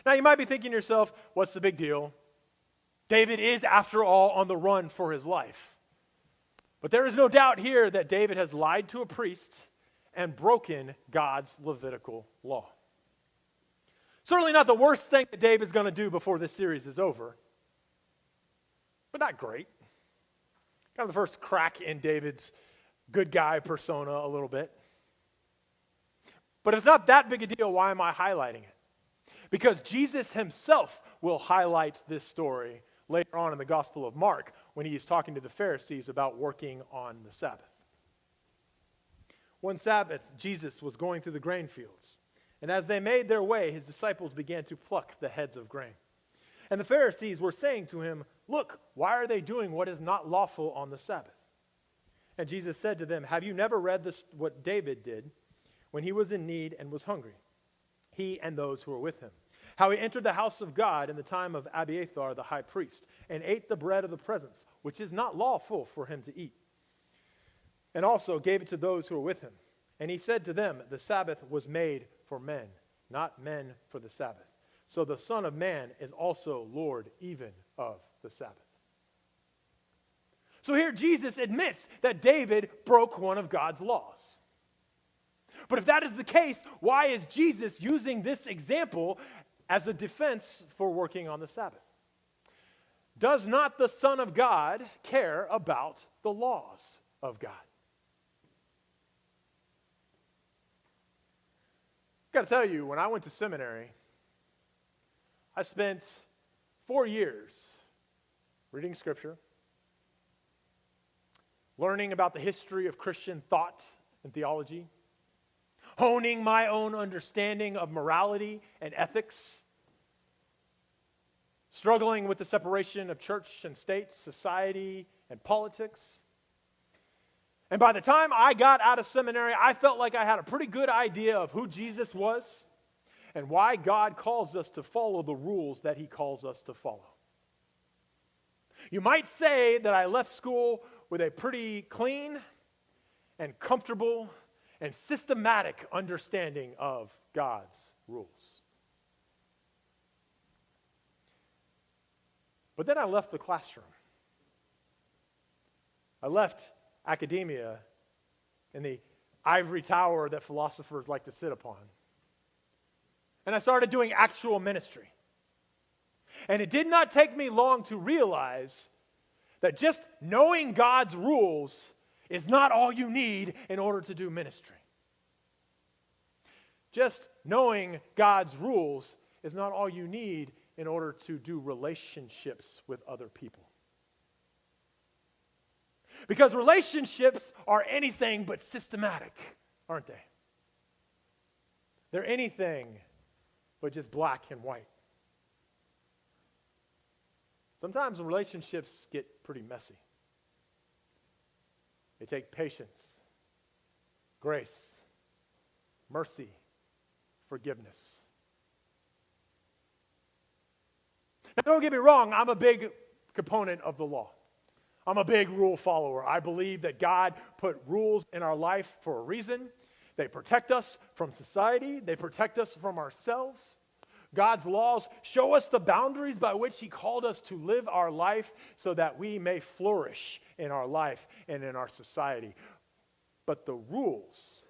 Now you might be thinking to yourself, what's the big deal? David is, after all, on the run for his life. But there is no doubt here that David has lied to a priest and broken God's Levitical law. Certainly not the worst thing that David's going to do before this series is over, but not great. Kind of the first crack in David's good guy persona a little bit. But it's not that big a deal. Why am I highlighting it? Because Jesus himself will highlight this story later on in the Gospel of Mark when he is talking to the Pharisees about working on the Sabbath. One Sabbath, Jesus was going through the grain fields, and as they made their way, his disciples began to pluck the heads of grain. And the Pharisees were saying to him, "Look, why are they doing what is not lawful on the Sabbath?" And Jesus said to them, "Have you never read what David did when he was in need and was hungry, he and those who were with him? How he entered the house of God in the time of Abiathar the high priest, and ate the bread of the presence, which is not lawful for him to eat, and also gave it to those who were with him. And he said to them, the Sabbath was made for men, not men for the Sabbath. So the Son of Man is also Lord even of the Sabbath." So here Jesus admits that David broke one of God's laws. But if that is the case, why is Jesus using this example as a defense for working on the Sabbath? Does not the Son of God care about the laws of God? I've got to tell you, when I went to seminary, I spent 4 years reading Scripture, learning about the history of Christian thought and theology, honing my own understanding of morality and ethics, struggling with the separation of church and state, society and politics. And by the time I got out of seminary, I felt like I had a pretty good idea of who Jesus was and why God calls us to follow the rules that he calls us to follow. You might say that I left school with a pretty clean and comfortable and systematic understanding of God's rules. But then I left the classroom. I left academia in the ivory tower that philosophers like to sit upon. And I started doing actual ministry. And it did not take me long to realize that just knowing God's rules is not all you need in order to do ministry. Just knowing God's rules is not all you need in order to do relationships with other people. Because relationships are anything but systematic, aren't they? They're anything but just black and white. Sometimes relationships get pretty messy. They take patience, grace, mercy, forgiveness. Now, don't get me wrong, I'm a big component of the law. I'm a big rule follower. I believe that God put rules in our life for a reason. They protect us from society. They protect us from ourselves. God's laws show us the boundaries by which he called us to live our life so that we may flourish in our life and in our society. But the rules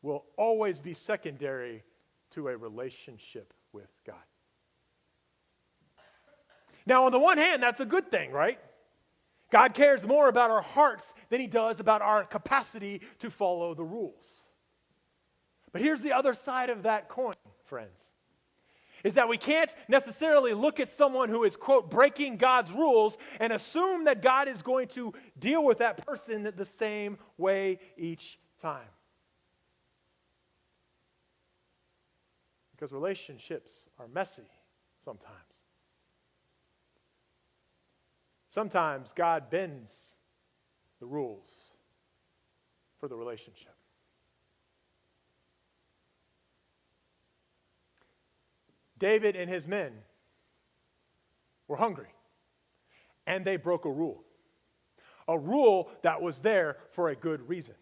will always be secondary to a relationship with God. Now, on the one hand, that's a good thing, right? God cares more about our hearts than he does about our capacity to follow the rules. But here's the other side of that coin, friends, is that we can't necessarily look at someone who is, quote, breaking God's rules and assume that God is going to deal with that person the same way each time. Because relationships are messy sometimes. Sometimes God bends the rules for the relationship. David and his men were hungry, and they broke a rule that was there for a good reason.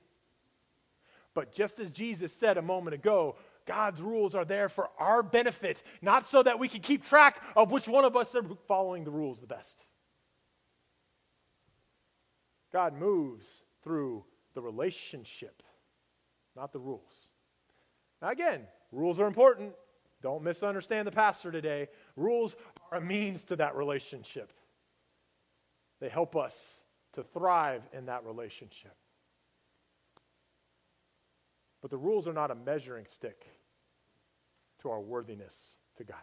But just as Jesus said a moment ago, God's rules are there for our benefit, not so that we can keep track of which one of us are following the rules the best. God moves through the relationship, not the rules. Now again, rules are important. Don't misunderstand the pastor today. Rules are a means to that relationship. They help us to thrive in that relationship. But the rules are not a measuring stick to our worthiness to God.